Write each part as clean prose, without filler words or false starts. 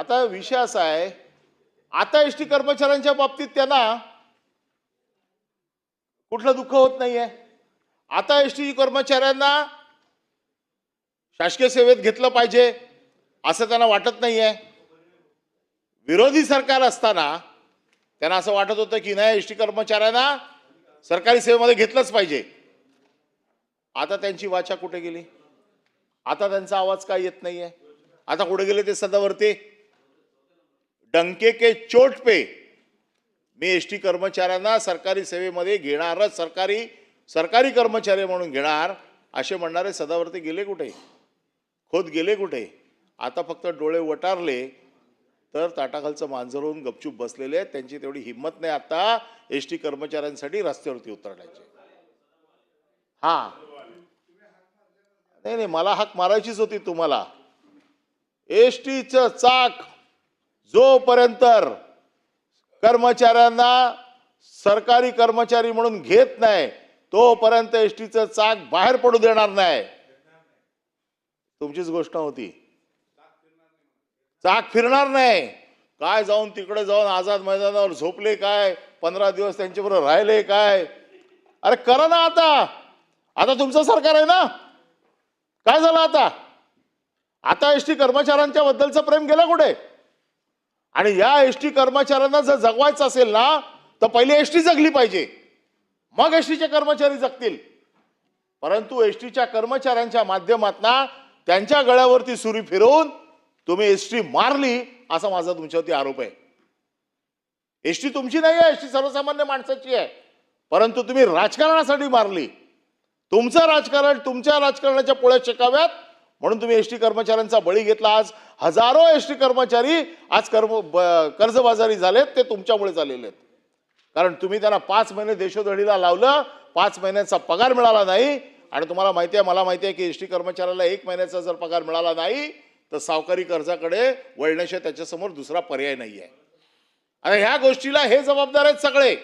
आता विषय असा आहे, आता एसटी कर्मचाऱ्यांच्या बाबतीत त्यांना कुठलं दुःख होत नाहीये. आता एसटी कर्मचाऱ्यांना शासकीय सेवेत घेतलं पाहिजे असं त्यांना वाटत नाहीये. विरोधी सरकार असताना त्यांना असं वाटत होतं की नाही, एसटी कर्मचाऱ्यांना सरकारी सेवेमध्ये घेतलंच पाहिजे. आता त्यांची वाचा कुठे गेली? आता त्यांचा आवाज काय येत नाहीये? आता कुठे गेले ते सदावर्ते? डंके के चोट पे मी एसटी कर्मचाऱ्यांना सरकारी सेवेमध्ये घेणारच, सरकारी कर्मचारी म्हणून घेणार असे म्हणणारे सदावर्ते गेले कुठे? खोत गेले कुठे? आता फक्त डोळे वटारले तर ताटाखालचं मांजर होऊन गपचूप बसलेले आहेत. त्यांची तेवढी हिंमत नाही आता एसटी कर्मचाऱ्यांसाठी रस्त्यावरती उतरण्याची. हा नाही, मला हाक मारायचीच होती तुम्हाला. एसटीचं चाक जोपर्यंत कर्मचाऱ्यांना सरकारी कर्मचारी म्हणून घेत नाही तोपर्यंत एसटीचं चाक बाहेर पडू देणार नाही. तुमचीच गोष्ट होती. चाक फिरणार नाही. काय जाऊन तिकडे जाऊन आझाद मैदानावर झोपले काय? 15 दिवस त्यांच्याबरोबर राहिले काय? अरे करा ना आता तुमचं सरकार आहे ना. काय झालं आता एसटी कर्मचाऱ्यांच्या बद्दलचं प्रेम गेलं कुठे? आणि या एसटी कर्मचाऱ्यांना जर जगवायचं असेल ना तर पहिले एसटी जगली पाहिजे, मग एसटीचे कर्मचारी जगतील. परंतु एसटीच्या कर्मचाऱ्यांच्या माध्यमातून त्यांच्या गळ्यावरती सुरी फिरवून तुम्ही एसटी मारली असा माझा तुमच्यावरती आरोप आहे. एसटी तुमची नाही आहे, एसटी सर्वसामान्य माणसाची आहे. परंतु तुम्ही राजकारणासाठी मारली. तुमचं राजकारण, तुमच्या राजकारणाच्या पोळ्या शेकाव्यात म्हणून तुम्ही एसटी कर्मचाऱ्यांचा बळी घेतला. आज हजारो एसटी कर्मचारी आज कर्जबाजारी झालेत. ते तुमच्यामुळे झालेले आहेत. कारण तुम्ही त्यांना 5 महिने देशोधडीला लावलं, 5 महिन्याचा पगार मिळाला नाही. आणि तुम्हाला माहिती आहे, मला माहिती आहे की एसटी कर्मचाऱ्याला 1 महिन्याचा जर पगार मिळाला नाही तर सावकारी कर्जाकडे वळण्याशिवाय त्याच्यासमोर दुसरा पर्याय नाही आहे. आणि ह्या गोष्टीला हे जबाबदार आहेत सगळे.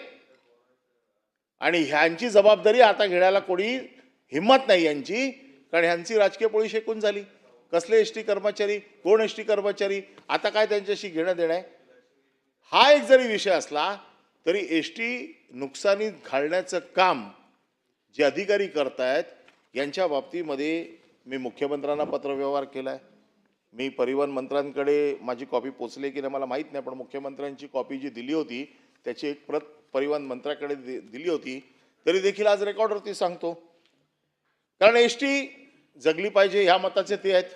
आणि ह्यांची जबाबदारी आता घेण्याला कोणी हिम्मत नाही यांची, कारण ह्यांची राजकीय पोळी शेकून झाली. कसले एसटी कर्मचारी, कोण एसटी कर्मचारी, आता काय त्यांच्याशी घेणं देणं आहे? हा एक जरी विषय असला तरी एसटी नुकसानीत घालण्याचं काम जे अधिकारी करतायत यांच्या बाबतीमध्ये मी मुख्यमंत्र्यांना पत्रव्यवहार केलाय. मी परिवहन मंत्र्यांकडे माझी कॉपी पोचली की नाही मला माहीत नाही, पण मुख्यमंत्र्यांची कॉपी जी दिली होती त्याची एक प्रत परिवहन मंत्र्याकडे दिली होती. तरी देखील आज रेकॉर्डवरती सांगतो, कारण एसटी जगली पाहिजे ह्या मताचे ते आहेत.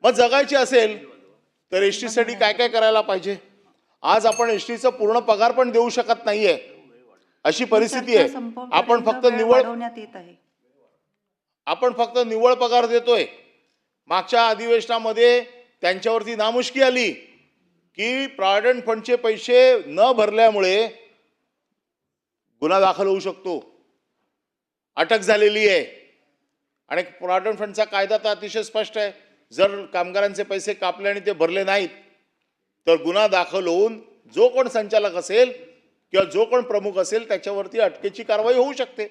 मग जगायची असेल तर एसटीसाठी काय काय करायला पाहिजे? आज आपण एसटीचा पूर्ण पगार पण देऊ शकत नाहीये अशी परिस्थिती आहे. आपण फक्त निव्वळ पगार देतोय. मागच्या अधिवेशनामध्ये त्यांच्यावरती नामुष्की आली की प्रॉव्हिडंट फंडचे पैसे न भरल्यामुळे गुन्हा दाखल होऊ शकतो, अटक झालेली आहे. आणि प्रॉव्हिडंट फंडचा कायदा तर अतिशय स्पष्ट आहे. जर कामगारांचे पैसे कापले आणि ते भरले नाहीत तर गुन्हा दाखल होऊन जो कोण संचालक असेल किंवा जो कोण प्रमुख असेल त्याच्यावरती अटकेची कारवाई होऊ शकते.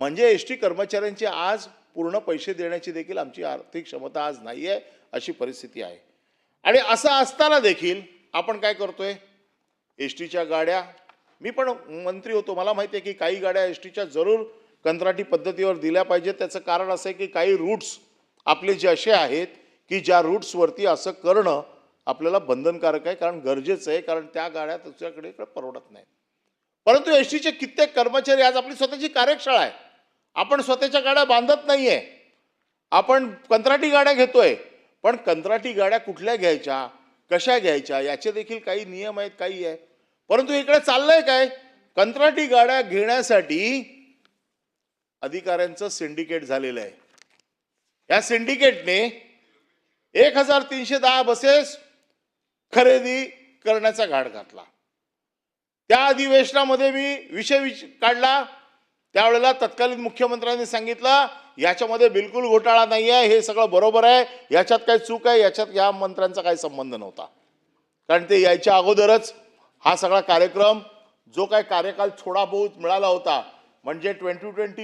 म्हणजे एसटी कर्मचाऱ्यांची आज पूर्ण पैसे देण्याची देखील आमची आर्थिक क्षमता आज नाहीये अशी परिस्थिती आहे. आणि असं असताना देखील आपण काय करतोय? एसटीच्या गाड्या, मी पण मंत्री होतो, मला माहिती आहे की काही गाड्या एसटीच्या जरूर कंत्राटी पद्धतीवर दिल्या पाहिजेत. त्याचं कारण असं आहे की काही रूट्स आपले जे असे आहेत की ज्या रूट्सवरती असं करणं आपल्याला बंधनकारक आहे, कारण गरजेचं आहे, कारण त्या गाड्या दुसऱ्याकडे परवडत नाही. परंतु एसटीचे कित्येक कर्मचारी, आज आपली स्वतःची कार्यशाळा आहे, आपण स्वतःच्या गाड्या बांधत नाहीये, आपण कंत्राटी गाड्या घेतोय. पण कंत्राटी गाड्या कुठल्या घ्यायच्या, कशा घ्यायच्या याचे देखील काही नियम आहेत, काही आहे. परंतु इकडे चाललंय काय? कंत्राटी गाड्या घेण्यासाठी अधिकाऱ्यांचं सिंडिकेट झालेलं आहे. या सिंडिकेटने 1310 बसेस खरेदी करण्याचा घाट घातला. त्या अधिवेशनामध्ये मी विषय काढला. त्यावेळेला तत्कालीन मुख्यमंत्र्यांनी सांगितलं याच्यामध्ये बिलकुल घोटाळा नाही आहे, हे सगळं बरोबर आहे, याच्यात काय चूक आहे, याच्यात या मंत्र्यांचा काही संबंध नव्हता. कारण ते यायच्या अगोदरच हा सगळा कार्यक्रम, जो काय कार्यकाल थोडा बहुत मिळाला होता, म्हणजे 2020